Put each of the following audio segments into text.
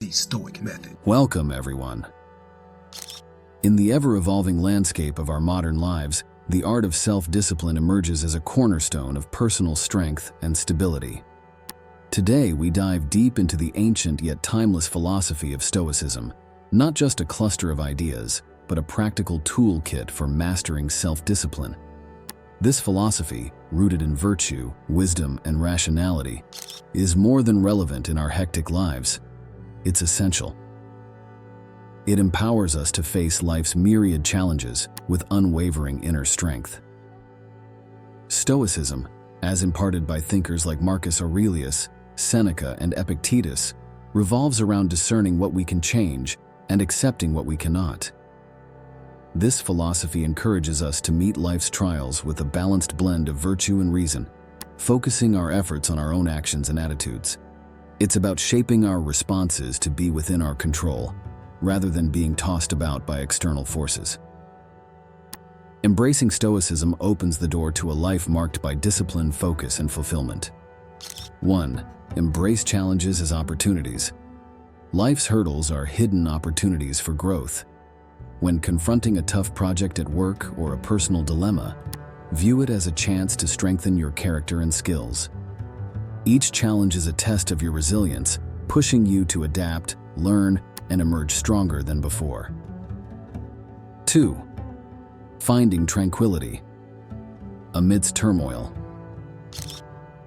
The Stoic Method. Welcome, everyone. In the ever-evolving landscape of our modern lives, the art of self-discipline emerges as a cornerstone of personal strength and stability. Today, we dive deep into the ancient yet timeless philosophy of Stoicism, not just a cluster of ideas, but a practical toolkit for mastering self-discipline. This philosophy, rooted in virtue, wisdom, and rationality, is more than relevant in our hectic lives. It's essential. It empowers us to face life's myriad challenges with unwavering inner strength. Stoicism, as imparted by thinkers like Marcus Aurelius, Seneca, and Epictetus, revolves around discerning what we can change and accepting what we cannot. This philosophy encourages us to meet life's trials with a balanced blend of virtue and reason, focusing our efforts on our own actions and attitudes. It's about shaping our responses to be within our control, rather than being tossed about by external forces. Embracing Stoicism opens the door to a life marked by discipline, focus, and fulfillment. 1. Embrace challenges as opportunities. Life's hurdles are hidden opportunities for growth. When confronting a tough project at work or a personal dilemma, view it as a chance to strengthen your character and skills. Each challenge is a test of your resilience, pushing you to adapt, learn, and emerge stronger than before. 2. Finding tranquility. Amidst turmoil.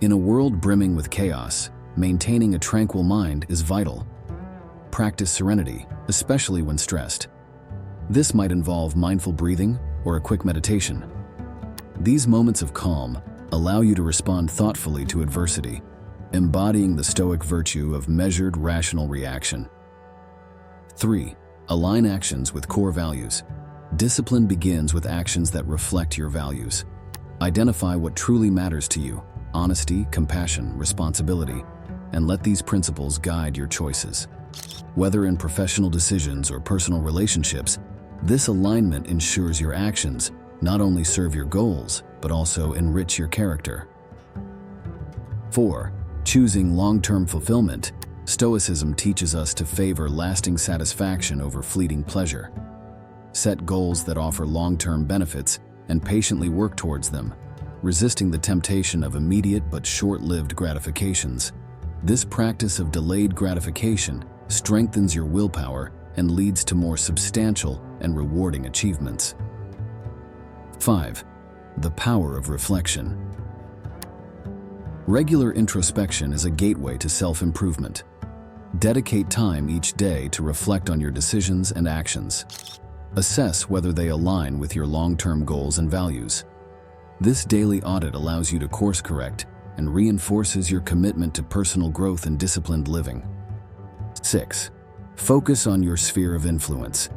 In a world brimming with chaos, maintaining a tranquil mind is vital. Practice serenity, especially when stressed. This might involve mindful breathing or a quick meditation. These moments of calm allow you to respond thoughtfully to adversity, embodying the Stoic virtue of measured, rational reaction. 3. Align actions with core values. Discipline begins with actions that reflect your values. Identify what truly matters to you: honesty, compassion, responsibility, and let these principles guide your choices. Whether in professional decisions or personal relationships, this alignment ensures your actions not only serve your goals, but also enrich your character. 4. Choosing long-term fulfillment. Stoicism teaches us to favor lasting satisfaction over fleeting pleasure. Set goals that offer long-term benefits and patiently work towards them, resisting the temptation of immediate but short-lived gratifications. This practice of delayed gratification strengthens your willpower and leads to more substantial and rewarding achievements. 5. The power of reflection. Regular introspection is a gateway to self-improvement. Dedicate time each day to reflect on your decisions and actions. Assess whether they align with your long-term goals and values. This daily audit allows you to course-correct and reinforces your commitment to personal growth and disciplined living. 6. Focus on your sphere of influence.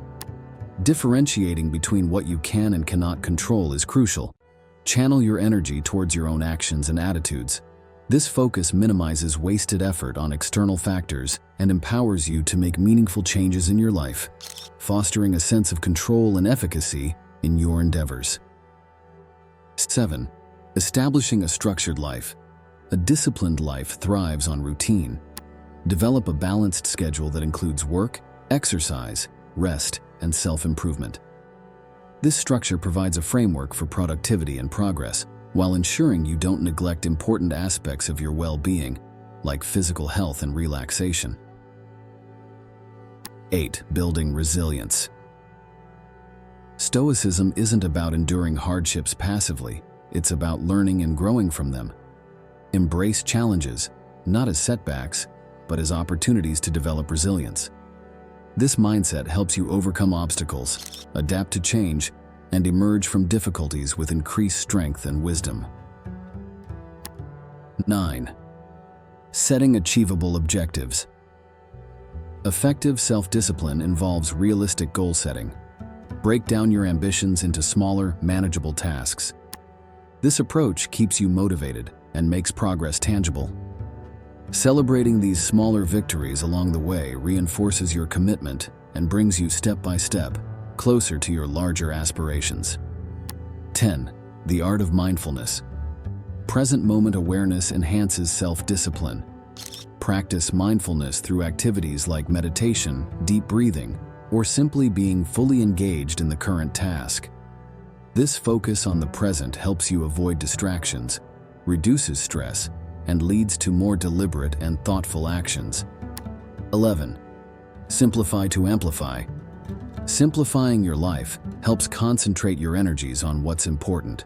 Differentiating between what you can and cannot control is crucial. Channel your energy towards your own actions and attitudes. This focus minimizes wasted effort on external factors and empowers you to make meaningful changes in your life, fostering a sense of control and efficacy in your endeavors. 7. Establishing a structured life. A disciplined life thrives on routine. Develop a balanced schedule that includes work, exercise, rest, and self-improvement. This structure provides a framework for productivity and progress, while ensuring you don't neglect important aspects of your well-being, like physical health and relaxation. 8. Building resilience. Stoicism isn't about enduring hardships passively, it's about learning and growing from them. Embrace challenges, not as setbacks, but as opportunities to develop resilience. This mindset helps you overcome obstacles, adapt to change, and emerge from difficulties with increased strength and wisdom. 9. Setting achievable objectives. Effective self-discipline involves realistic goal setting. Break down your ambitions into smaller, manageable tasks. This approach keeps you motivated and makes progress tangible. Celebrating these smaller victories along the way reinforces your commitment and brings you step by step closer to your larger aspirations. 10. The art of mindfulness. Present moment awareness enhances self-discipline. Practice mindfulness through activities like meditation, deep breathing, or simply being fully engaged in the current task. This focus on the present helps you avoid distractions, reduces stress, and leads to more deliberate and thoughtful actions. 11. Simplify to amplify. Simplifying your life helps concentrate your energies on what's important.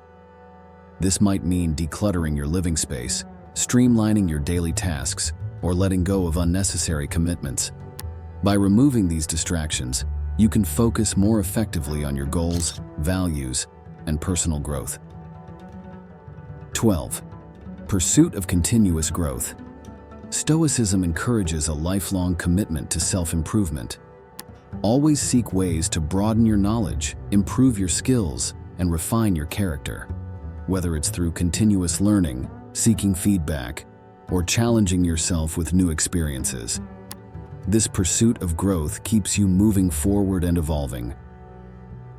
This might mean decluttering your living space, streamlining your daily tasks, or letting go of unnecessary commitments. By removing these distractions, you can focus more effectively on your goals, values, and personal growth. 12. Pursuit of continuous growth. Stoicism encourages a lifelong commitment to self-improvement. Always seek ways to broaden your knowledge, improve your skills, and refine your character. Whether it's through continuous learning, seeking feedback, or challenging yourself with new experiences. This pursuit of growth keeps you moving forward and evolving.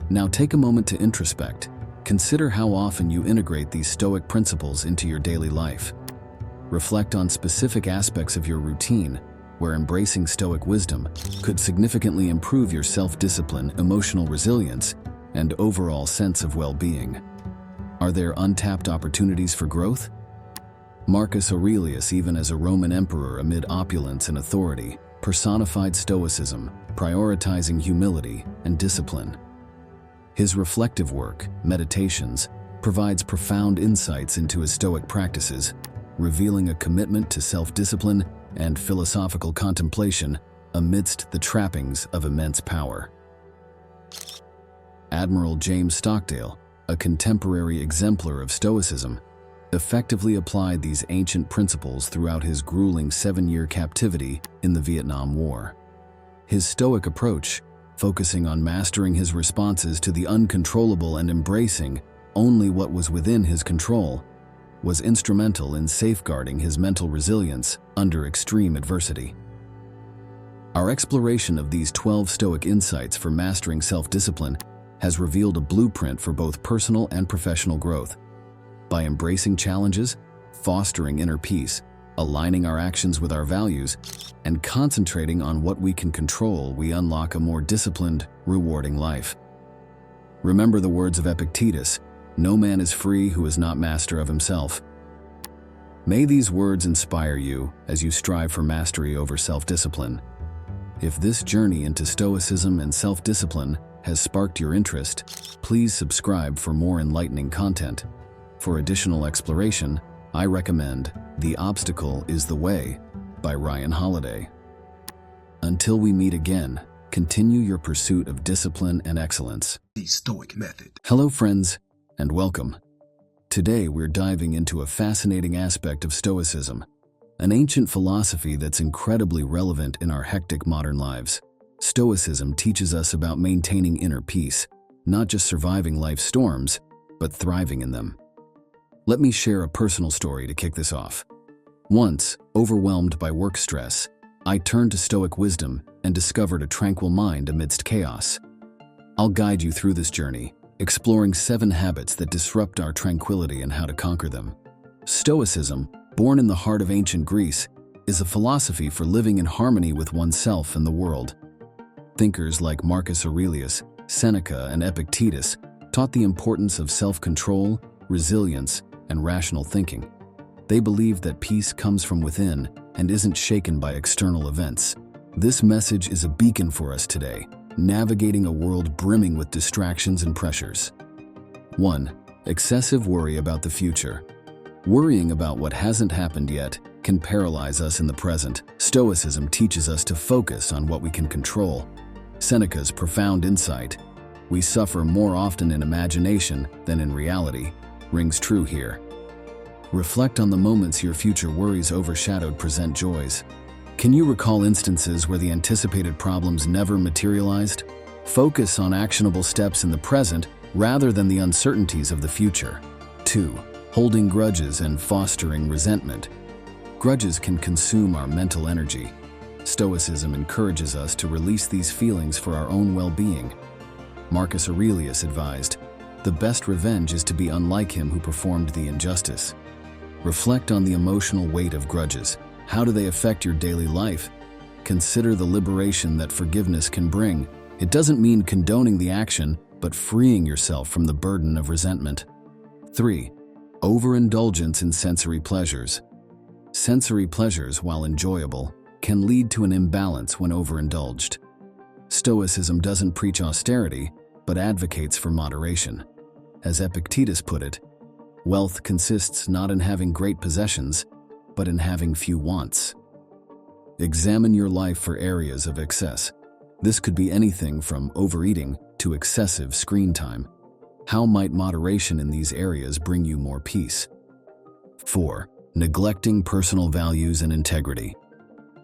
Now take a moment to introspect. Consider how often you integrate these Stoic principles into your daily life. Reflect on specific aspects of your routine where embracing Stoic wisdom could significantly improve your self-discipline, emotional resilience, and overall sense of well-being. Are there untapped opportunities for growth? Marcus Aurelius, even as a Roman emperor amid opulence and authority, personified Stoicism, prioritizing humility and discipline. His reflective work, Meditations, provides profound insights into his Stoic practices, revealing a commitment to self-discipline and philosophical contemplation amidst the trappings of immense power. Admiral James Stockdale, a contemporary exemplar of Stoicism, effectively applied these ancient principles throughout his grueling 7-year captivity in the Vietnam War. His Stoic approach, focusing on mastering his responses to the uncontrollable and embracing only what was within his control, was instrumental in safeguarding his mental resilience under extreme adversity. Our exploration of these 12 Stoic insights for mastering self-discipline has revealed a blueprint for both personal and professional growth. By embracing challenges, fostering inner peace, aligning our actions with our values, and concentrating on what we can control, we unlock a more disciplined, rewarding life. Remember the words of Epictetus, "No man is free who is not master of himself." May these words inspire you as you strive for mastery over self-discipline. If this journey into Stoicism and self-discipline has sparked your interest, please subscribe for more enlightening content. For additional exploration, I recommend The Obstacle is the Way by Ryan Holiday. Until we meet again, continue your pursuit of discipline and excellence. The Stoic Method. Hello friends, and welcome. Today we're diving into a fascinating aspect of Stoicism, an ancient philosophy that's incredibly relevant in our hectic modern lives. Stoicism teaches us about maintaining inner peace, not just surviving life's storms, but thriving in them. Let me share a personal story to kick this off. Once, overwhelmed by work stress, I turned to Stoic wisdom and discovered a tranquil mind amidst chaos. I'll guide you through this journey, exploring 7 habits that disrupt our tranquility and how to conquer them. Stoicism, born in the heart of ancient Greece, is a philosophy for living in harmony with oneself and the world. Thinkers like Marcus Aurelius, Seneca, and Epictetus taught the importance of self-control, resilience, and rational thinking. They believed that peace comes from within and isn't shaken by external events. This message is a beacon for us today, navigating a world brimming with distractions and pressures. 1. Excessive worry about the future. Worrying about what hasn't happened yet can paralyze us in the present. Stoicism teaches us to focus on what we can control. Seneca's profound insight, "We suffer more often in imagination than in reality," rings true here. Reflect on the moments your future worries overshadowed present joys. Can you recall instances where the anticipated problems never materialized? Focus on actionable steps in the present rather than the uncertainties of the future. 2. Holding grudges and fostering resentment. Grudges can consume our mental energy. Stoicism encourages us to release these feelings for our own well-being. Marcus Aurelius advised, "The best revenge is to be unlike him who performed the injustice." Reflect on the emotional weight of grudges. How do they affect your daily life? Consider the liberation that forgiveness can bring. It doesn't mean condoning the action, but freeing yourself from the burden of resentment. 3. Overindulgence in sensory pleasures. Sensory pleasures, while enjoyable, can lead to an imbalance when overindulged. Stoicism doesn't preach austerity, but advocates for moderation. As Epictetus put it, wealth consists not in having great possessions, but in having few wants. Examine your life for areas of excess. This could be anything from overeating to excessive screen time. How might moderation in these areas bring you more peace? 4. Neglecting personal values and integrity.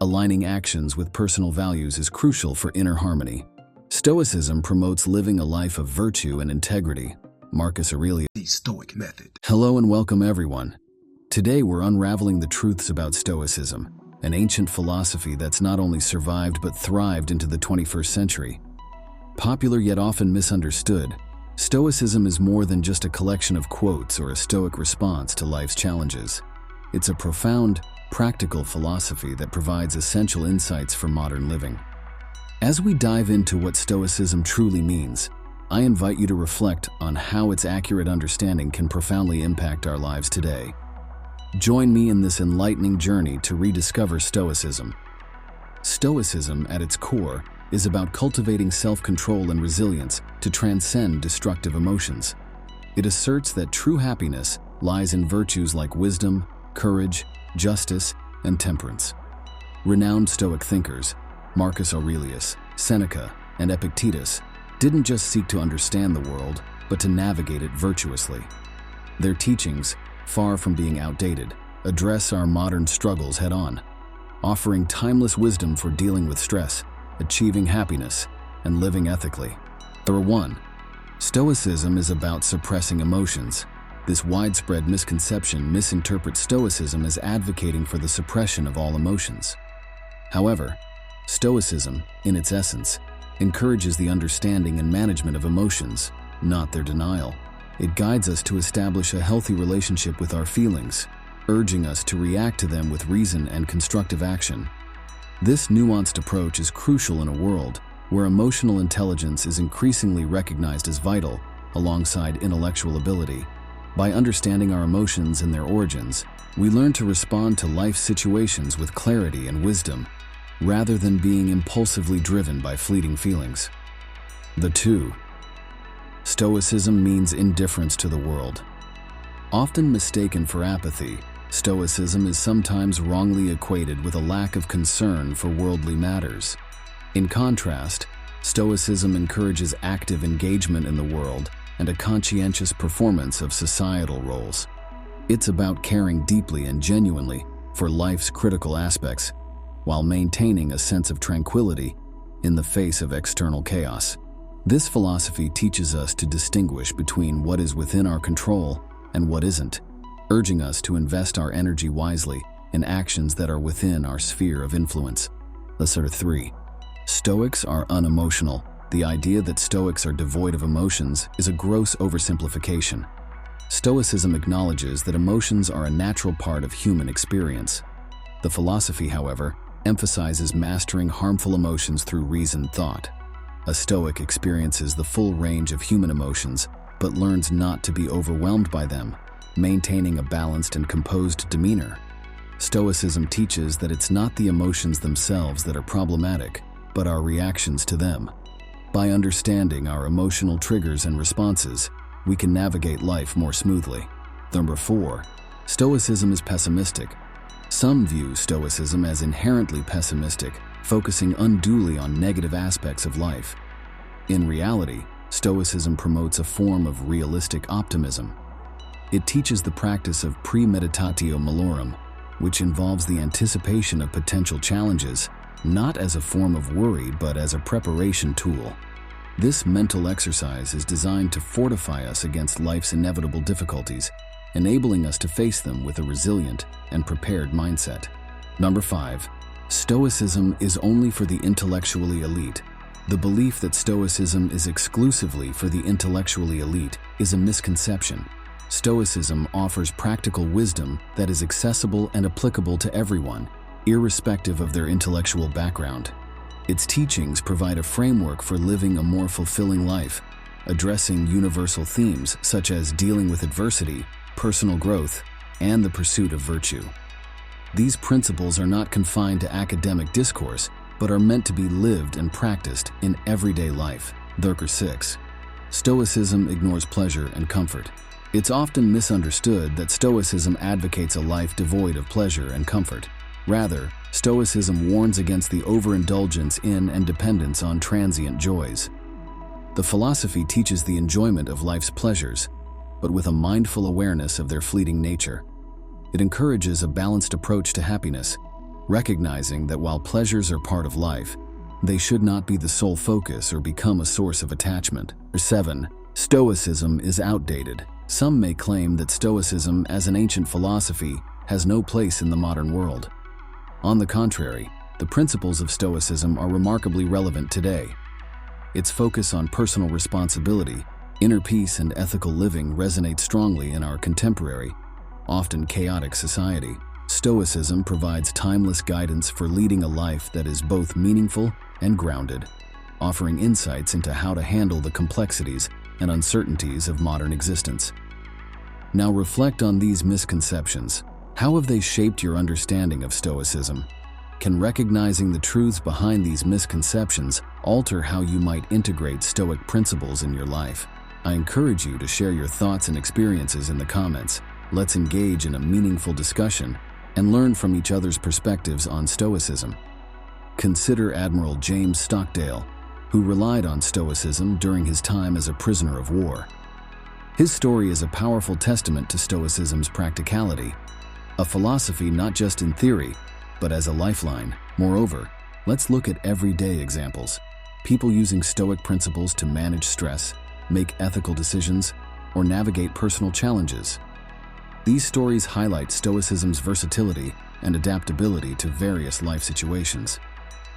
Aligning actions with personal values is crucial for inner harmony. Stoicism promotes living a life of virtue and integrity. Marcus Aurelius. The Stoic Method. Hello and welcome everyone. Today we're unraveling the truths about Stoicism, an ancient philosophy that's not only survived but thrived into the 21st century. Popular yet often misunderstood, Stoicism is more than just a collection of quotes or a stoic response to life's challenges. It's a profound, practical philosophy that provides essential insights for modern living. As we dive into what Stoicism truly means, I invite you to reflect on how its accurate understanding can profoundly impact our lives today. Join me in this enlightening journey to rediscover Stoicism. Stoicism, at its core, is about cultivating self-control and resilience to transcend destructive emotions. It asserts that true happiness lies in virtues like wisdom, courage, justice, and temperance. Renowned Stoic thinkers, Marcus Aurelius, Seneca, and Epictetus, didn't just seek to understand the world, but to navigate it virtuously. Their teachings, far from being outdated, address our modern struggles head-on, offering timeless wisdom for dealing with stress, achieving happiness, and living ethically. Number 1. Stoicism is about suppressing emotions. This widespread misconception misinterprets Stoicism as advocating for the suppression of all emotions. However, Stoicism, in its essence, encourages the understanding and management of emotions, not their denial. It guides us to establish a healthy relationship with our feelings, urging us to react to them with reason and constructive action. This nuanced approach is crucial in a world where emotional intelligence is increasingly recognized as vital alongside intellectual ability. By understanding our emotions and their origins, we learn to respond to life situations with clarity and wisdom, rather than being impulsively driven by fleeting feelings. The 2. Stoicism means indifference to the world. Often mistaken for apathy, Stoicism is sometimes wrongly equated with a lack of concern for worldly matters. In contrast, Stoicism encourages active engagement in the world and a conscientious performance of societal roles. It's about caring deeply and genuinely for life's critical aspects, while maintaining a sense of tranquility in the face of external chaos. This philosophy teaches us to distinguish between what is within our control and what isn't, urging us to invest our energy wisely in actions that are within our sphere of influence. Lesson 3. Stoics are unemotional. The idea that Stoics are devoid of emotions is a gross oversimplification. Stoicism acknowledges that emotions are a natural part of human experience. The philosophy, however, emphasizes mastering harmful emotions through reasoned thought. A Stoic experiences the full range of human emotions, but learns not to be overwhelmed by them, maintaining a balanced and composed demeanor. Stoicism teaches that it's not the emotions themselves that are problematic, but our reactions to them. By understanding our emotional triggers and responses, we can navigate life more smoothly. Number 4. Stoicism is pessimistic. Some view Stoicism as inherently pessimistic, focusing unduly on negative aspects of life. In reality, Stoicism promotes a form of realistic optimism. It teaches the practice of premeditatio malorum, which involves the anticipation of potential challenges, not as a form of worry but as a preparation tool. This mental exercise is designed to fortify us against life's inevitable difficulties, enabling us to face them with a resilient and prepared mindset. Number 5. Stoicism is only for the intellectually elite. The belief that Stoicism is exclusively for the intellectually elite is a misconception. Stoicism offers practical wisdom that is accessible and applicable to everyone. irrespective of their intellectual background. Its teachings provide a framework for living a more fulfilling life, addressing universal themes such as dealing with adversity, personal growth, and the pursuit of virtue. These principles are not confined to academic discourse, but are meant to be lived and practiced in everyday life. 6. Stoicism ignores pleasure and comfort. It's often misunderstood that Stoicism advocates a life devoid of pleasure and comfort. Rather, Stoicism warns against the overindulgence in and dependence on transient joys. The philosophy teaches the enjoyment of life's pleasures, but with a mindful awareness of their fleeting nature. It encourages a balanced approach to happiness, recognizing that while pleasures are part of life, they should not be the sole focus or become a source of attachment. 7. Stoicism is outdated. Some may claim that Stoicism, as an ancient philosophy, has no place in the modern world. On the contrary, the principles of Stoicism are remarkably relevant today. Its focus on personal responsibility, inner peace, and ethical living resonates strongly in our contemporary, often chaotic society. Stoicism provides timeless guidance for leading a life that is both meaningful and grounded, offering insights into how to handle the complexities and uncertainties of modern existence. Now reflect on these misconceptions. How have they shaped your understanding of Stoicism? Can recognizing the truths behind these misconceptions alter how you might integrate Stoic principles in your life? I encourage you to share your thoughts and experiences in the comments. Let's engage in a meaningful discussion and learn from each other's perspectives on Stoicism. Consider Admiral James Stockdale, who relied on Stoicism during his time as a prisoner of war. His story is a powerful testament to Stoicism's practicality, a philosophy not just in theory, but as a lifeline. Moreover, let's look at everyday examples, people using Stoic principles to manage stress, make ethical decisions, or navigate personal challenges. These stories highlight Stoicism's versatility and adaptability to various life situations.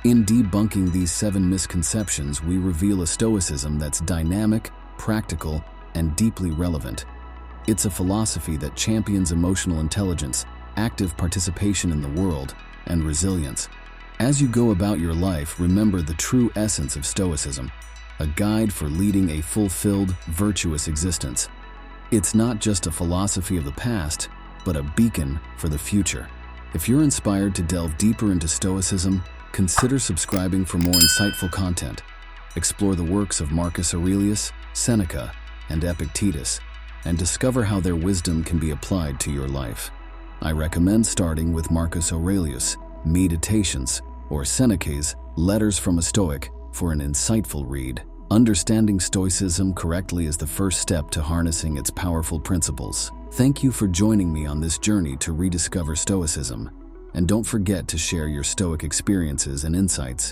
In debunking these 7 misconceptions, we reveal a Stoicism that's dynamic, practical, and deeply relevant. It's a philosophy that champions emotional intelligence, active participation in the world, and resilience. As you go about your life, remember the true essence of Stoicism, a guide for leading a fulfilled, virtuous existence. It's not just a philosophy of the past, but a beacon for the future. If you're inspired to delve deeper into Stoicism, consider subscribing for more insightful content. Explore the works of Marcus Aurelius, Seneca, and Epictetus, and discover how their wisdom can be applied to your life. I recommend starting with Marcus Aurelius' Meditations or Seneca's Letters from a Stoic for an insightful read. Understanding Stoicism correctly is the first step to harnessing its powerful principles. Thank you for joining me on this journey to rediscover Stoicism, and don't forget to share your Stoic experiences and insights.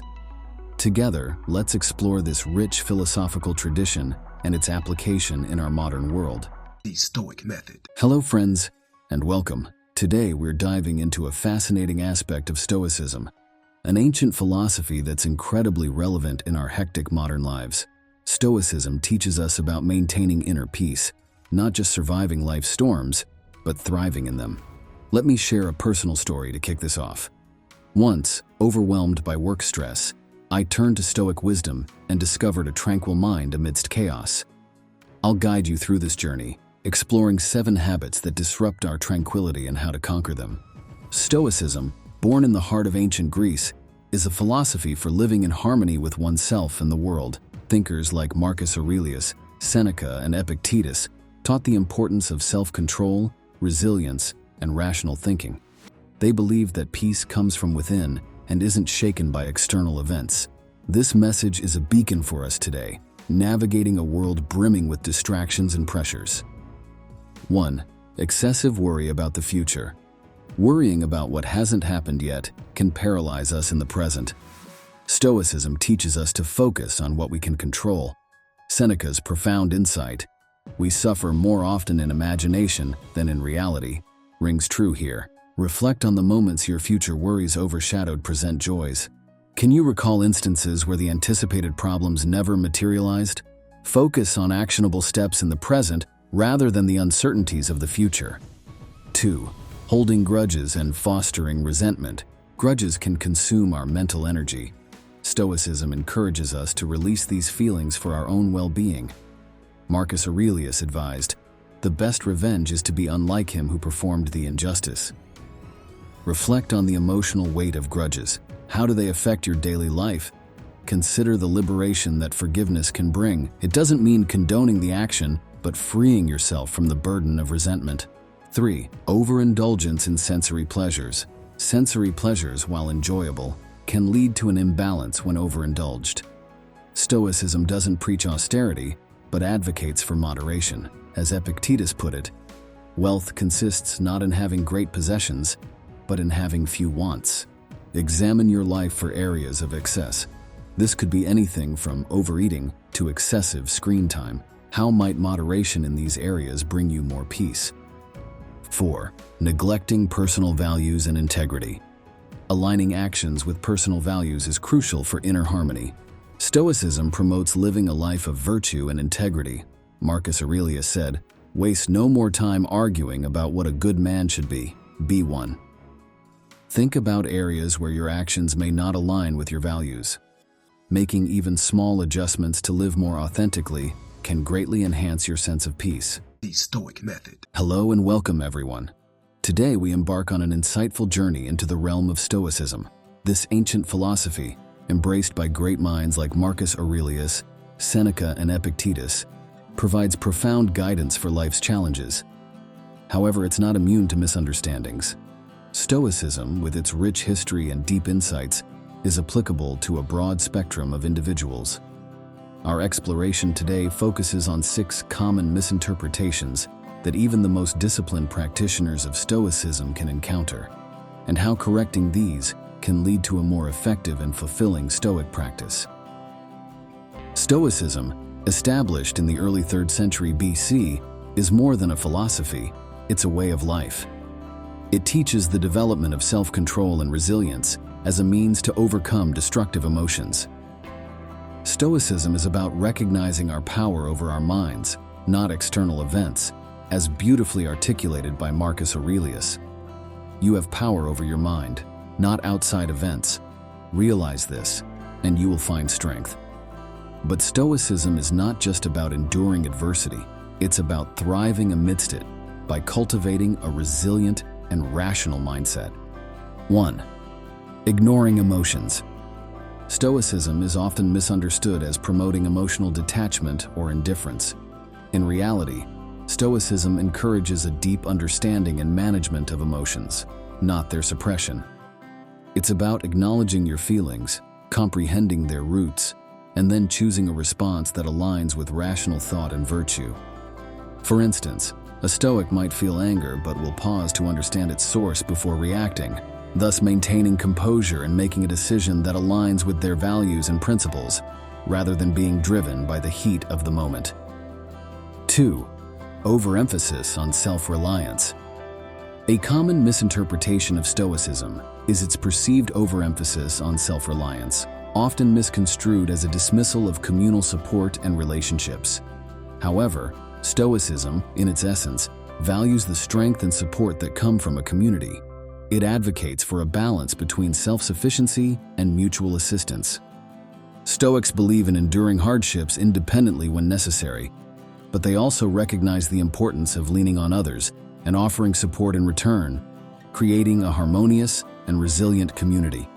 Together, let's explore this rich philosophical tradition and its application in our modern world. The Stoic Method. Hello friends, and welcome. Today we're diving into a fascinating aspect of Stoicism, an ancient philosophy that's incredibly relevant in our hectic modern lives. Stoicism teaches us about maintaining inner peace, not just surviving life's storms, but thriving in them. Let me share a personal story to kick this off. Once, overwhelmed by work stress, I turned to Stoic wisdom and discovered a tranquil mind amidst chaos. I'll guide you through this journey, exploring 7 habits that disrupt our tranquility and how to conquer them. Stoicism, born in the heart of ancient Greece, is a philosophy for living in harmony with oneself and the world. Thinkers like Marcus Aurelius, Seneca, and Epictetus taught the importance of self-control, resilience, and rational thinking. They believed that peace comes from within and isn't shaken by external events. This message is a beacon for us today, navigating a world brimming with distractions and pressures. 1. Excessive worry about the future. Worrying about what hasn't happened yet can paralyze us in the present. Stoicism teaches us to focus on what we can control. Seneca's profound insight, "We suffer more often in imagination than in reality," rings true here. Reflect on the moments your future worries overshadowed present joys. Can you recall instances where the anticipated problems never materialized? Focus on actionable steps in the present rather than the uncertainties of the future. 2. Holding grudges and fostering resentment. Grudges can consume our mental energy. Stoicism encourages us to release these feelings for our own well-being. Marcus Aurelius advised, "The best revenge is to be unlike him who performed the injustice." Reflect on the emotional weight of grudges. How do they affect your daily life? Consider the liberation that forgiveness can bring. It doesn't mean condoning the action, but freeing yourself from the burden of resentment. 3. Overindulgence in sensory pleasures. Sensory pleasures, while enjoyable, can lead to an imbalance when overindulged. Stoicism doesn't preach austerity, but advocates for moderation. As Epictetus put it, wealth consists not in having great possessions, but in having few wants. Examine your life for areas of excess. This could be anything from overeating to excessive screen time. How might moderation in these areas bring you more peace? 4. Neglecting personal values and integrity. Aligning actions with personal values is crucial for inner harmony. Stoicism promotes living a life of virtue and integrity. Marcus Aurelius said, "Waste no more time arguing about what a good man should be. Be one." Think about areas where your actions may not align with your values. Making even small adjustments to live more authentically can greatly enhance your sense of peace. The Stoic Method. Hello and welcome, everyone. Today we embark on an insightful journey into the realm of Stoicism. This ancient philosophy, embraced by great minds like Marcus Aurelius, Seneca, and Epictetus, provides profound guidance for life's challenges. However, it's not immune to misunderstandings. Stoicism, with its rich history and deep insights, is applicable to a broad spectrum of individuals. Our exploration today focuses on 6 common misinterpretations that even the most disciplined practitioners of Stoicism can encounter, and how correcting these can lead to a more effective and fulfilling Stoic practice. Stoicism, established in the early 3rd century BC, is more than a philosophy, it's a way of life. It teaches the development of self-control and resilience as a means to overcome destructive emotions. Stoicism is about recognizing our power over our minds, not external events, as beautifully articulated by Marcus Aurelius. You have power over your mind, not outside events. Realize this, and you will find strength. But Stoicism is not just about enduring adversity, it's about thriving amidst it by cultivating a resilient and rational mindset. 1. Ignoring emotions. Stoicism is often misunderstood as promoting emotional detachment or indifference. In reality, Stoicism encourages a deep understanding and management of emotions, not their suppression. It's about acknowledging your feelings, comprehending their roots, and then choosing a response that aligns with rational thought and virtue. For instance, a Stoic might feel anger but will pause to understand its source before reacting, thus maintaining composure and making a decision that aligns with their values and principles, rather than being driven by the heat of the moment. 2. Overemphasis on self-reliance. A common misinterpretation of Stoicism is its perceived overemphasis on self-reliance, often misconstrued as a dismissal of communal support and relationships. However, Stoicism, in its essence, values the strength and support that come from a community. It advocates for a balance between self-sufficiency and mutual assistance. Stoics believe in enduring hardships independently when necessary, but they also recognize the importance of leaning on others and offering support in return, creating a harmonious and resilient community.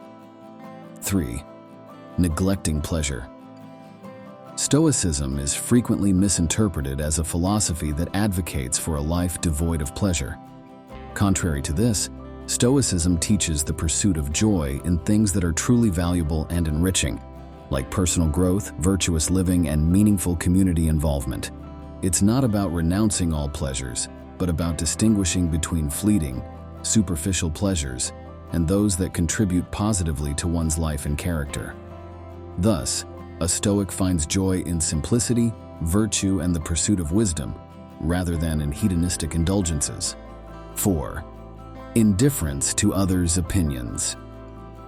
3. Neglecting pleasure. Stoicism is frequently misinterpreted as a philosophy that advocates for a life devoid of pleasure. Contrary to this, Stoicism teaches the pursuit of joy in things that are truly valuable and enriching, like personal growth, virtuous living, and meaningful community involvement. It's not about renouncing all pleasures, but about distinguishing between fleeting, superficial pleasures and those that contribute positively to one's life and character. Thus, a Stoic finds joy in simplicity, virtue, and the pursuit of wisdom, rather than in hedonistic indulgences. 4. Indifference to others' opinions.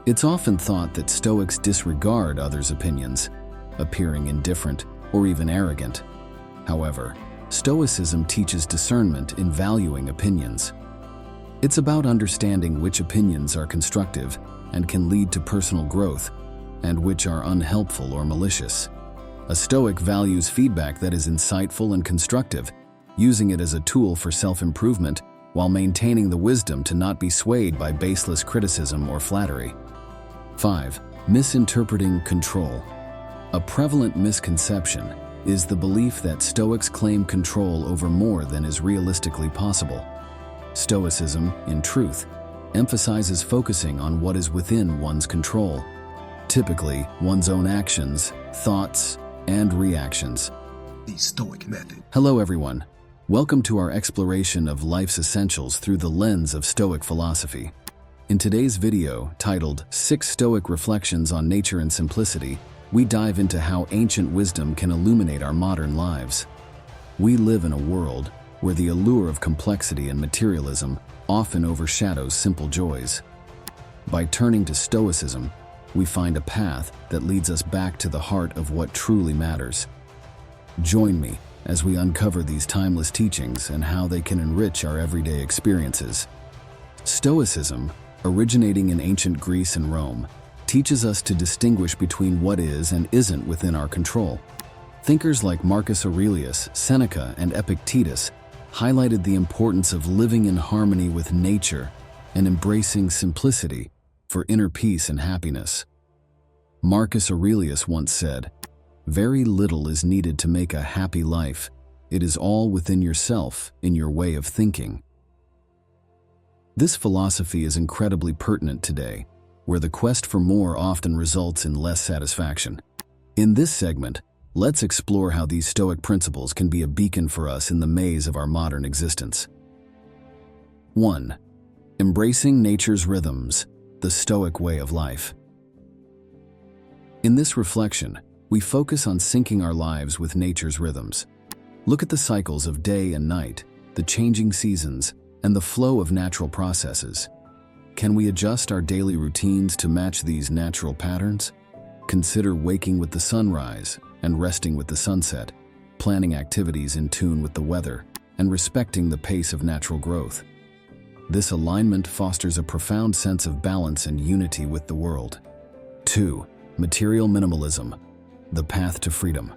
It's often thought that Stoics disregard others' opinions, appearing indifferent or even arrogant. However, Stoicism teaches discernment in valuing opinions. It's about understanding which opinions are constructive and can lead to personal growth, and which are unhelpful or malicious. A Stoic values feedback that is insightful and constructive, using it as a tool for self-improvement while maintaining the wisdom to not be swayed by baseless criticism or flattery. 5. Misinterpreting control. A prevalent misconception is the belief that Stoics claim control over more than is realistically possible. Stoicism, in truth, emphasizes focusing on what is within one's control, typically one's own actions, thoughts, and reactions. The Stoic Method. Hello everyone. Welcome to our exploration of life's essentials through the lens of Stoic philosophy. In today's video, titled 6 Stoic Reflections on Nature and Simplicity, we dive into how ancient wisdom can illuminate our modern lives. We live in a world where the allure of complexity and materialism often overshadows simple joys. By turning to Stoicism, we find a path that leads us back to the heart of what truly matters. Join me as we uncover these timeless teachings and how they can enrich our everyday experiences. Stoicism, originating in ancient Greece and Rome, teaches us to distinguish between what is and isn't within our control. Thinkers like Marcus Aurelius, Seneca, and Epictetus highlighted the importance of living in harmony with nature and embracing simplicity for inner peace and happiness. Marcus Aurelius once said, "Very little is needed to make a happy life. It is all within yourself, in your way of thinking." This philosophy is incredibly pertinent today, where the quest for more often results in less satisfaction. In this segment, let's explore how these Stoic principles can be a beacon for us in the maze of our modern existence. 1. Embracing nature's rhythms, the Stoic way of life. In this reflection, we focus on syncing our lives with nature's rhythms. Look at the cycles of day and night, the changing seasons, and the flow of natural processes. Can we adjust our daily routines to match these natural patterns? Consider waking with the sunrise and resting with the sunset, planning activities in tune with the weather, and respecting the pace of natural growth. This alignment fosters a profound sense of balance and unity with the world. 2. Material minimalism, the path to freedom.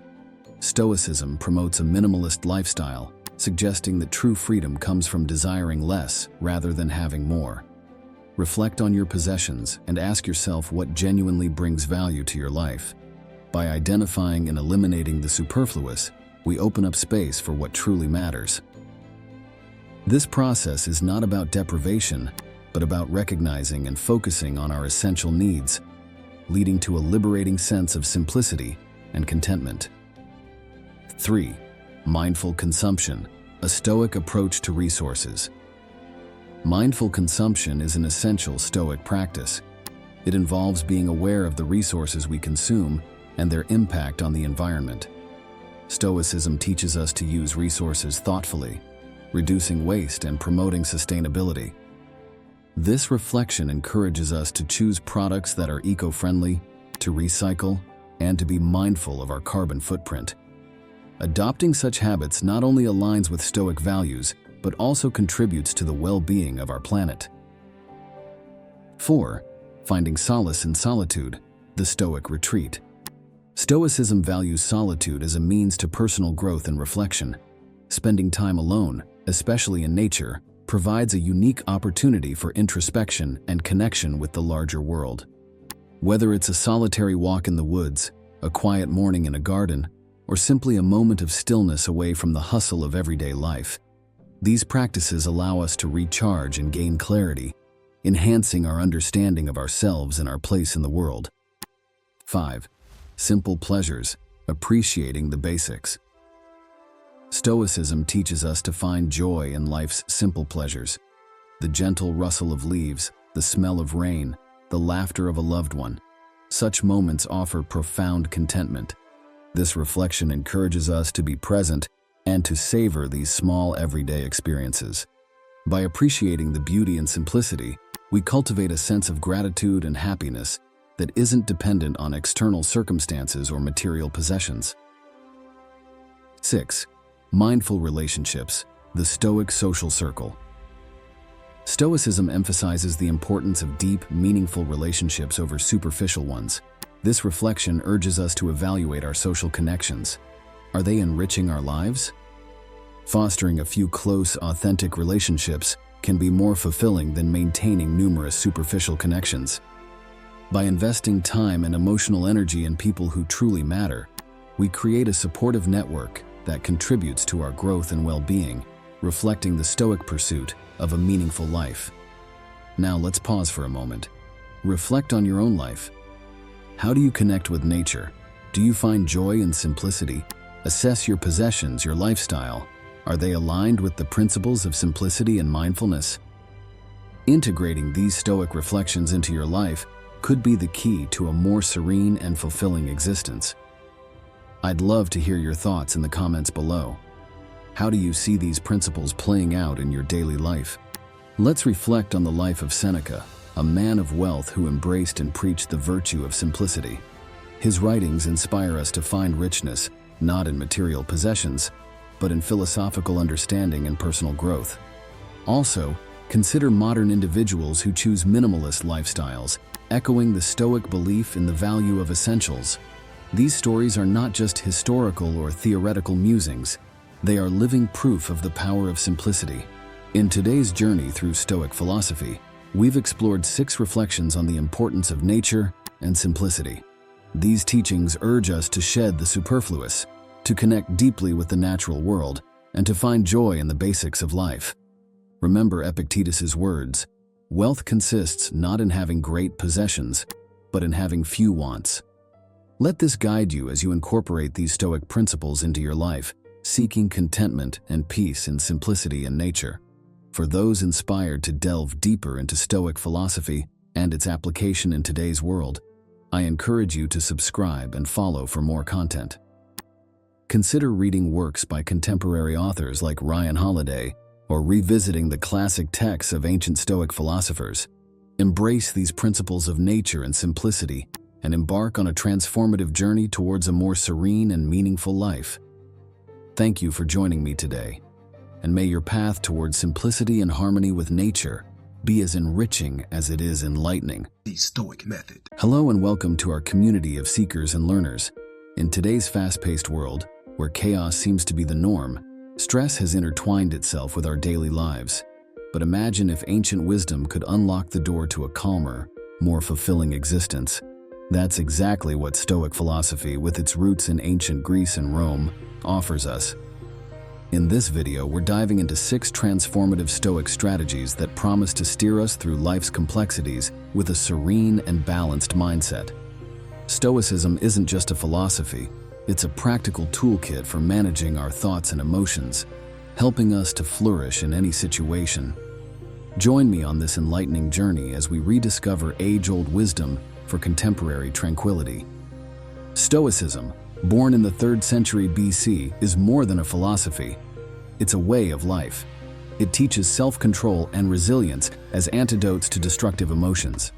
Stoicism promotes a minimalist lifestyle, suggesting that true freedom comes from desiring less rather than having more. Reflect on your possessions and ask yourself what genuinely brings value to your life. By identifying and eliminating the superfluous, we open up space for what truly matters. This process is not about deprivation, but about recognizing and focusing on our essential needs, leading to a liberating sense of simplicity and contentment. 3. Mindful consumption, a Stoic approach to resources. Mindful consumption is an essential Stoic practice. It involves being aware of the resources we consume and their impact on the environment. Stoicism teaches us to use resources thoughtfully, reducing waste and promoting sustainability. This reflection encourages us to choose products that are eco-friendly, to recycle, and to be mindful of our carbon footprint. Adopting such habits not only aligns with Stoic values, but also contributes to the well-being of our planet. 4. Finding solace in solitude, the Stoic retreat. Stoicism values solitude as a means to personal growth and reflection. Spending time alone, especially in nature, provides a unique opportunity for introspection and connection with the larger world. Whether it's a solitary walk in the woods, a quiet morning in a garden, or simply a moment of stillness away from the hustle of everyday life, these practices allow us to recharge and gain clarity, enhancing our understanding of ourselves and our place in the world. 5. Simple pleasures, appreciating the basics. Stoicism teaches us to find joy in life's simple pleasures. The gentle rustle of leaves, the smell of rain, the laughter of a loved one. Such moments offer profound contentment. This reflection encourages us to be present and to savor these small everyday experiences. By appreciating the beauty and simplicity, we cultivate a sense of gratitude and happiness that isn't dependent on external circumstances or material possessions. 6. Mindful relationships, the Stoic social circle. Stoicism emphasizes the importance of deep, meaningful relationships over superficial ones. This reflection urges us to evaluate our social connections. Are they enriching our lives? Fostering a few close, authentic relationships can be more fulfilling than maintaining numerous superficial connections. By investing time and emotional energy in people who truly matter, we create a supportive network that contributes to our growth and well-being, reflecting the Stoic pursuit of a meaningful life. Now let's pause for a moment. Reflect on your own life. How do you connect with nature? Do you find joy in simplicity? Assess your possessions, your lifestyle. Are they aligned with the principles of simplicity and mindfulness? Integrating these Stoic reflections into your life could be the key to a more serene and fulfilling existence. I'd love to hear your thoughts in the comments below. How do you see these principles playing out in your daily life? Let's reflect on the life of Seneca, a man of wealth who embraced and preached the virtue of simplicity. His writings inspire us to find richness, not in material possessions, but in philosophical understanding and personal growth. Also, consider modern individuals who choose minimalist lifestyles, echoing the Stoic belief in the value of essentials. These stories are not just historical or theoretical musings. They are living proof of the power of simplicity. In today's journey through Stoic philosophy, we've explored 6 reflections on the importance of nature and simplicity. These teachings urge us to shed the superfluous, to connect deeply with the natural world, and to find joy in the basics of life. Remember Epictetus's words, "Wealth consists not in having great possessions, but in having few wants." Let this guide you as you incorporate these Stoic principles into your life, seeking contentment and peace in simplicity and nature. For those inspired to delve deeper into Stoic philosophy and its application in today's world, I encourage you to subscribe and follow for more content. Consider reading works by contemporary authors like Ryan Holiday, or revisiting the classic texts of ancient Stoic philosophers. Embrace these principles of nature and simplicity, and embark on a transformative journey towards a more serene and meaningful life. Thank you for joining me today, and may your path towards simplicity and harmony with nature be as enriching as it is enlightening. The Stoic Method. Hello and welcome to our community of seekers and learners. In today's fast-paced world, where chaos seems to be the norm, stress has intertwined itself with our daily lives. But imagine if ancient wisdom could unlock the door to a calmer, more fulfilling existence. That's exactly what Stoic philosophy, with its roots in ancient Greece and Rome, offers us. In this video, we're diving into 6 transformative Stoic strategies that promise to steer us through life's complexities with a serene and balanced mindset. Stoicism isn't just a philosophy, it's a practical toolkit for managing our thoughts and emotions, helping us to flourish in any situation. Join me on this enlightening journey as we rediscover age-old wisdom for contemporary tranquility. Stoicism, born in the 3rd century BC, is more than a philosophy. It's a way of life. It teaches self-control and resilience as antidotes to destructive emotions.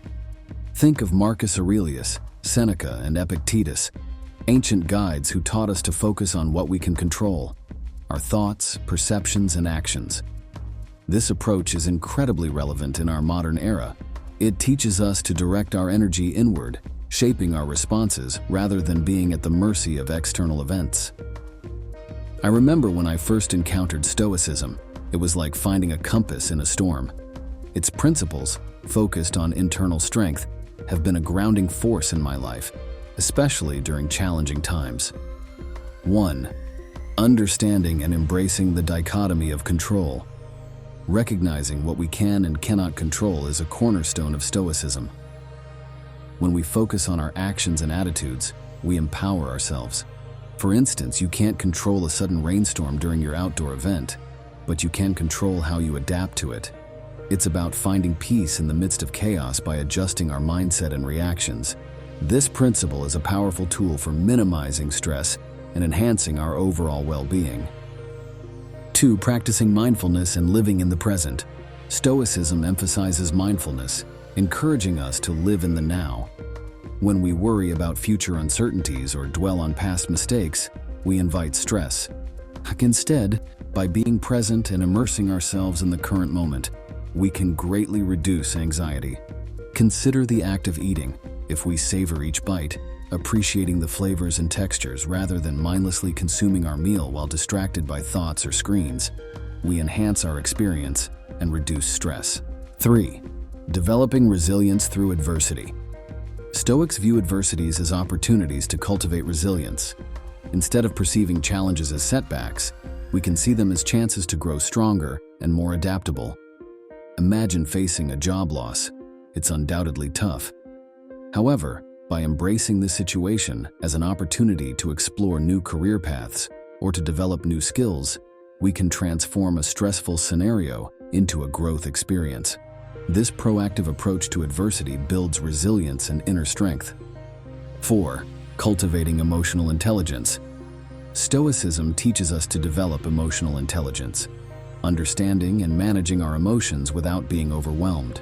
Think of Marcus Aurelius, Seneca, and Epictetus, ancient guides who taught us to focus on what we can control, our thoughts, perceptions, and actions. This approach is incredibly relevant in our modern era. It teaches us to direct our energy inward, shaping our responses rather than being at the mercy of external events. I remember when I first encountered Stoicism, it was like finding a compass in a storm. Its principles, focused on internal strength, have been a grounding force in my life, especially during challenging times. 1. Understanding and embracing the dichotomy of control. Recognizing what we can and cannot control is a cornerstone of Stoicism. When we focus on our actions and attitudes, we empower ourselves. For instance, you can't control a sudden rainstorm during your outdoor event, but you can control how you adapt to it. It's about finding peace in the midst of chaos by adjusting our mindset and reactions. This principle is a powerful tool for minimizing stress and enhancing our overall well-being. 2. Practicing mindfulness and living in the present. Stoicism emphasizes mindfulness, encouraging us to live in the now. When we worry about future uncertainties or dwell on past mistakes, we invite stress. Instead, by being present and immersing ourselves in the current moment, we can greatly reduce anxiety. Consider the act of eating. If we savor each bite, appreciating the flavors and textures rather than mindlessly consuming our meal while distracted by thoughts or screens, we enhance our experience and reduce stress. 3. Developing resilience through adversity. Stoics view adversities as opportunities to cultivate resilience. Instead of perceiving challenges as setbacks, we can see them as chances to grow stronger and more adaptable. Imagine facing a job loss. It's undoubtedly tough. However, by embracing this situation as an opportunity to explore new career paths or to develop new skills, we can transform a stressful scenario into a growth experience. This proactive approach to adversity builds resilience and inner strength. 4. Cultivating emotional intelligence. Stoicism teaches us to develop emotional intelligence, understanding and managing our emotions without being overwhelmed.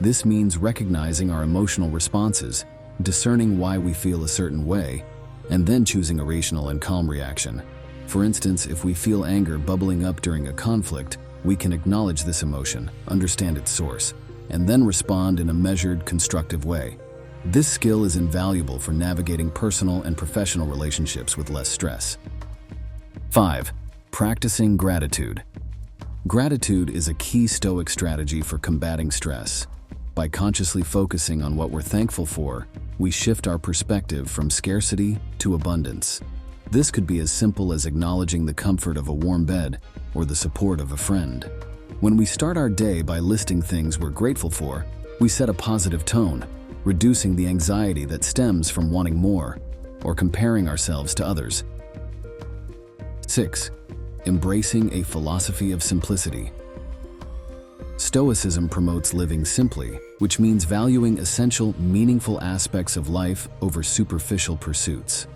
This means recognizing our emotional responses, discerning why we feel a certain way, and then choosing a rational and calm reaction. For instance, if we feel anger bubbling up during a conflict, we can acknowledge this emotion, understand its source, and then respond in a measured, constructive way. This skill is invaluable for navigating personal and professional relationships with less stress. 5. Practicing gratitude. Gratitude is a key Stoic strategy for combating stress. By consciously focusing on what we're thankful for, we shift our perspective from scarcity to abundance. This could be as simple as acknowledging the comfort of a warm bed or the support of a friend. When we start our day by listing things we're grateful for, we set a positive tone, reducing the anxiety that stems from wanting more or comparing ourselves to others. 6. Embracing a philosophy of simplicity. Stoicism promotes living simply, which means valuing essential, meaningful aspects of life over superficial pursuits.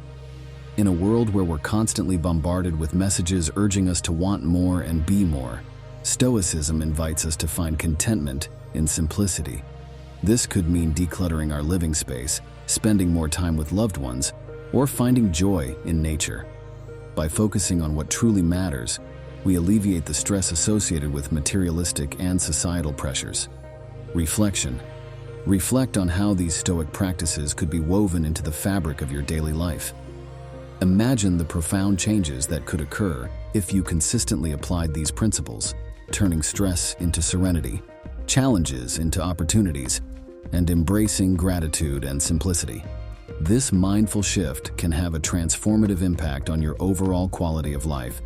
In a world where we're constantly bombarded with messages urging us to want more and be more, Stoicism invites us to find contentment in simplicity. This could mean decluttering our living space, spending more time with loved ones, or finding joy in nature. By focusing on what truly matters, we alleviate the stress associated with materialistic and societal pressures. Reflection. Reflect on how these Stoic practices could be woven into the fabric of your daily life. Imagine the profound changes that could occur if you consistently applied these principles, turning stress into serenity, challenges into opportunities, and embracing gratitude and simplicity. This mindful shift can have a transformative impact on your overall quality of life.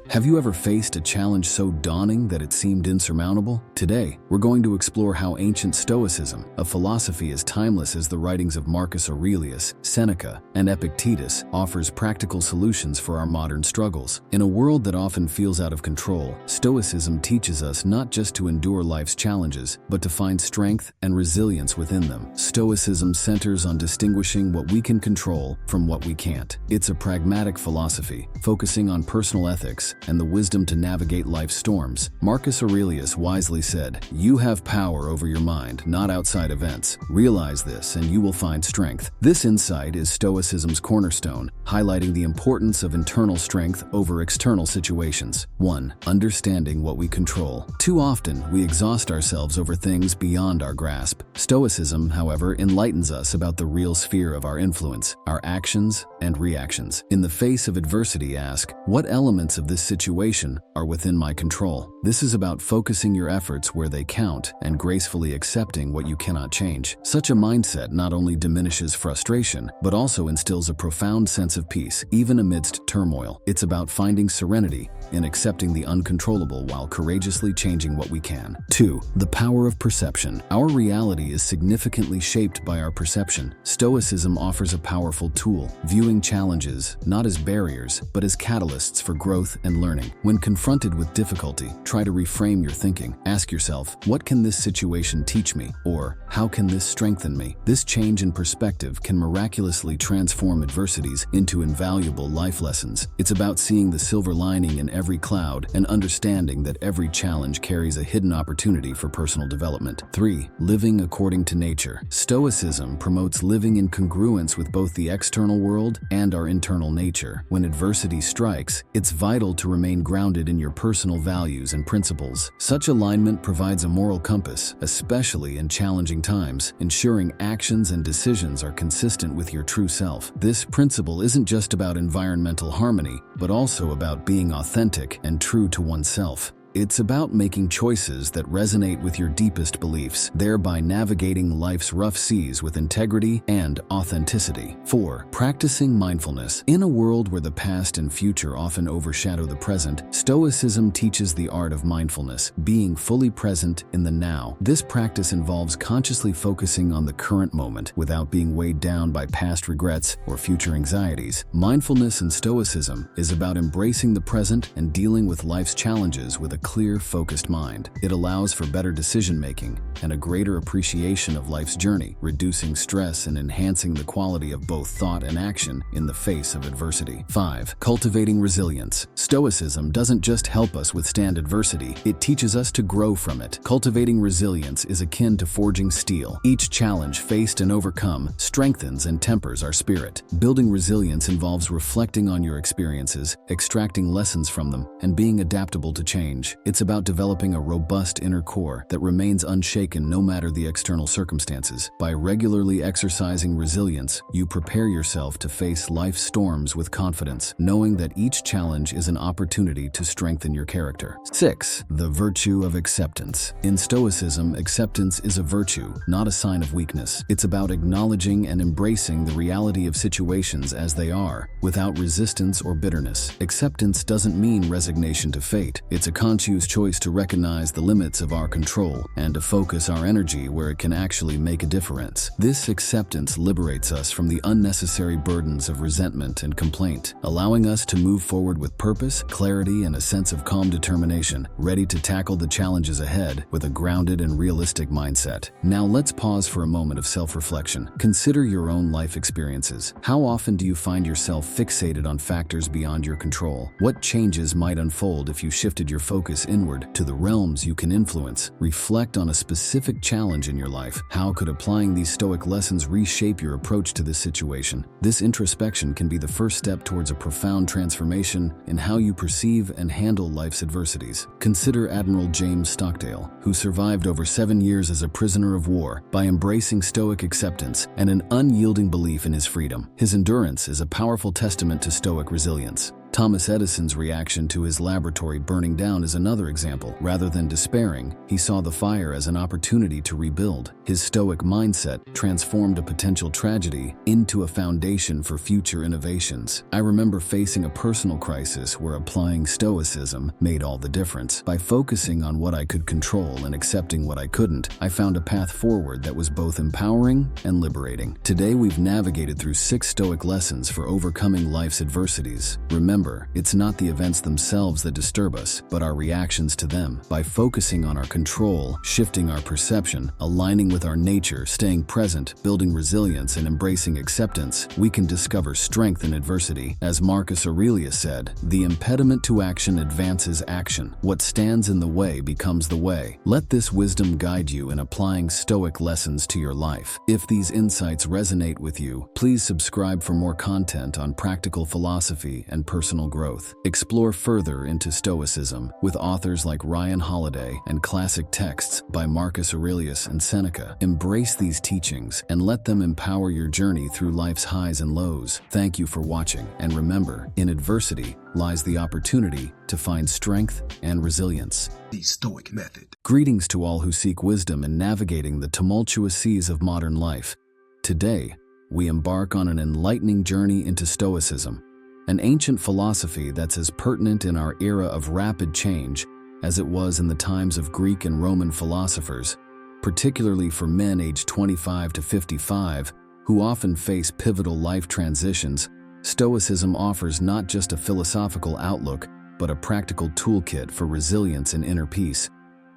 Have you ever faced a challenge so daunting that it seemed insurmountable? Today, we're going to explore how ancient Stoicism, a philosophy as timeless as the writings of Marcus Aurelius, Seneca, and Epictetus, offers practical solutions for our modern struggles. In a world that often feels out of control, Stoicism teaches us not just to endure life's challenges, but to find strength and resilience within them. Stoicism centers on distinguishing what we can control from what we can't. It's a pragmatic philosophy, focusing on personal ethics and the wisdom to navigate life's storms. Marcus Aurelius wisely said, "You have power over your mind, not outside events. Realize this and you will find strength." This insight is Stoicism's cornerstone, highlighting the importance of internal strength over external situations. 1. Understanding what we control. Too often, we exhaust ourselves over things beyond our grasp. Stoicism, however, enlightens us about the real sphere of our influence, our actions and reactions. In the face of adversity, ask, what elements of this situation are within my control? This is about focusing your efforts where they count and gracefully accepting what you cannot change. Such a mindset not only diminishes frustration, but also instills a profound sense of peace, even amidst turmoil. It's about finding serenity in accepting the uncontrollable while courageously changing what we can. 2. The power of perception. Our reality is significantly shaped by our perception. Stoicism offers a powerful tool, viewing challenges not as barriers, but as catalysts for growth and learning. When confronted with difficulty, try to reframe your thinking. Ask yourself, what can this situation teach me? Or, how can this strengthen me? This change in perspective can miraculously transform adversities into invaluable life lessons. It's about seeing the silver lining in every every cloud and understanding that every challenge carries a hidden opportunity for personal development. 3. Living according to nature. Stoicism promotes living in congruence with both the external world and our internal nature. When adversity strikes, it's vital to remain grounded in your personal values and principles. Such alignment provides a moral compass, especially in challenging times, ensuring actions and decisions are consistent with your true self. This principle isn't just about environmental harmony, but also about being authentic and true to oneself. It's about making choices that resonate with your deepest beliefs, thereby navigating life's rough seas with integrity and authenticity. 4. Practicing mindfulness. In a world where the past and future often overshadow the present, Stoicism teaches the art of mindfulness, being fully present in the now. This practice involves consciously focusing on the current moment without being weighed down by past regrets or future anxieties. Mindfulness in Stoicism is about embracing the present and dealing with life's challenges with a clear, focused mind. It allows for better decision-making and a greater appreciation of life's journey, reducing stress and enhancing the quality of both thought and action in the face of adversity. 5. Cultivating resilience. Stoicism doesn't just help us withstand adversity, it teaches us to grow from it. Cultivating resilience is akin to forging steel. Each challenge faced and overcome strengthens and tempers our spirit. Building resilience involves reflecting on your experiences, extracting lessons from them, and being adaptable to change. It's about developing a robust inner core that remains unshaken no matter the external circumstances. By regularly exercising resilience, you prepare yourself to face life's storms with confidence, knowing that each challenge is an opportunity to strengthen your character. 6. The virtue of acceptance. In Stoicism, acceptance is a virtue, not a sign of weakness. It's about acknowledging and embracing the reality of situations as they are, without resistance or bitterness. Acceptance doesn't mean resignation to fate. It's a conscious choice to recognize the limits of our control and to focus our energy where it can actually make a difference. This acceptance liberates us from the unnecessary burdens of resentment and complaint, allowing us to move forward with purpose, clarity, and a sense of calm determination, ready to tackle the challenges ahead with a grounded and realistic mindset. Now let's pause for a moment of self-reflection. Consider your own life experiences. How often do you find yourself fixated on factors beyond your control? What changes might unfold if you shifted your focus inward to the realms you can influence? Reflect on a specific challenge in your life. How could applying these Stoic lessons reshape your approach to this situation? This introspection can be the first step towards a profound transformation in how you perceive and handle life's adversities. Consider Admiral James Stockdale, who survived over 7 years as a prisoner of war by embracing Stoic acceptance and an unyielding belief in his freedom. His endurance is a powerful testament to Stoic resilience. Thomas Edison's reaction to his laboratory burning down is another example. Rather than despairing, he saw the fire as an opportunity to rebuild. His Stoic mindset transformed a potential tragedy into a foundation for future innovations. I remember facing a personal crisis where applying Stoicism made all the difference. By focusing on what I could control and accepting what I couldn't, I found a path forward that was both empowering and liberating. Today, we've navigated through 6 Stoic lessons for overcoming life's adversities. Remember, it's not the events themselves that disturb us, but our reactions to them. By focusing on our control, shifting our perception, aligning with our nature, staying present, building resilience, and embracing acceptance, we can discover strength in adversity. As Marcus Aurelius said, "The impediment to action advances action. What stands in the way becomes the way." Let this wisdom guide you in applying Stoic lessons to your life. If these insights resonate with you, please subscribe for more content on practical philosophy and personal growth. Explore further into Stoicism with authors like Ryan Holiday and classic texts by Marcus Aurelius and Seneca. Embrace these teachings and let them empower your journey through life's highs and lows. Thank you for watching, and remember, in adversity lies the opportunity to find strength and resilience. The Stoic Method. Greetings to all who seek wisdom in navigating the tumultuous seas of modern life. Today, we embark on an enlightening journey into Stoicism, an ancient philosophy that's as pertinent in our era of rapid change as it was in the times of Greek and Roman philosophers, particularly for men aged 25 to 55 who often face pivotal life transitions. Stoicism offers not just a philosophical outlook, but a practical toolkit for resilience and inner peace.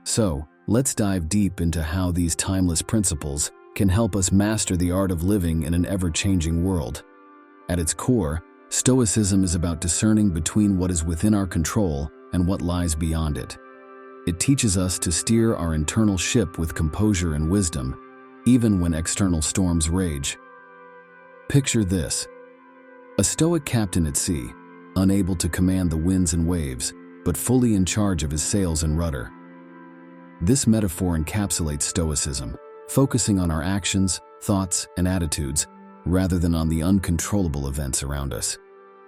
So, let's dive deep into how these timeless principles can help us master the art of living in an ever-changing world. At its core, Stoicism is about discerning between what is within our control and what lies beyond it. It teaches us to steer our internal ship with composure and wisdom, even when external storms rage. Picture this: a stoic captain at sea, unable to command the winds and waves, but fully in charge of his sails and rudder. This metaphor encapsulates Stoicism, focusing on our actions, thoughts, and attitudes, rather than on the uncontrollable events around us.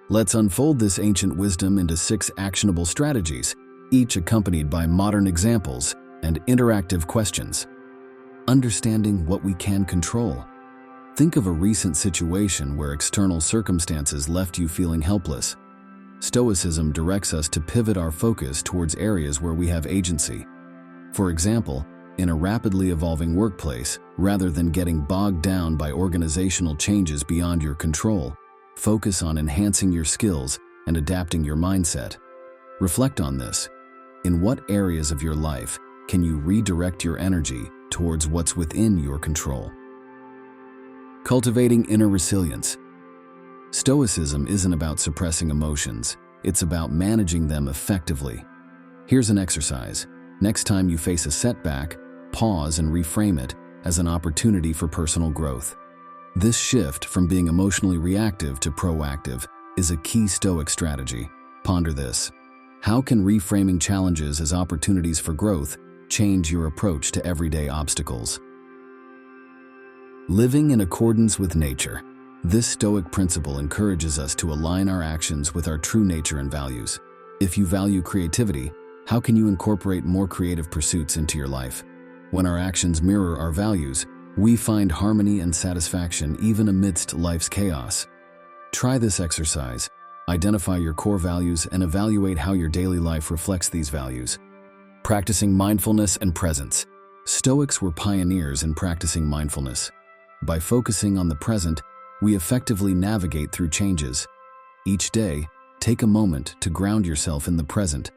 Let's unfold this ancient wisdom into 6 actionable strategies, each accompanied by modern examples and interactive questions. Understanding what we can control. Think of a recent situation where external circumstances left you feeling helpless. Stoicism directs us to pivot our focus towards areas where we have agency. For example, in a rapidly evolving workplace, rather than getting bogged down by organizational changes beyond your control, focus on enhancing your skills and adapting your mindset. Reflect on this. In what areas of your life can you redirect your energy towards what's within your control? Cultivating inner resilience. Stoicism isn't about suppressing emotions, it's about managing them effectively. Here's an exercise. Next time you face a setback, pause and reframe it as an opportunity for personal growth. This shift from being emotionally reactive to proactive is a key Stoic strategy. Ponder this. How can reframing challenges as opportunities for growth change your approach to everyday obstacles? Living in accordance with nature. This Stoic principle encourages us to align our actions with our true nature and values. If you value creativity, how can you incorporate more creative pursuits into your life? When our actions mirror our values, we find harmony and satisfaction even amidst life's chaos. Try this exercise. Identify your core values and evaluate how your daily life reflects these values. Practicing mindfulness and presence. Stoics were pioneers in practicing mindfulness. By focusing on the present, we effectively navigate through changes. Each day, take a moment to ground yourself in the present,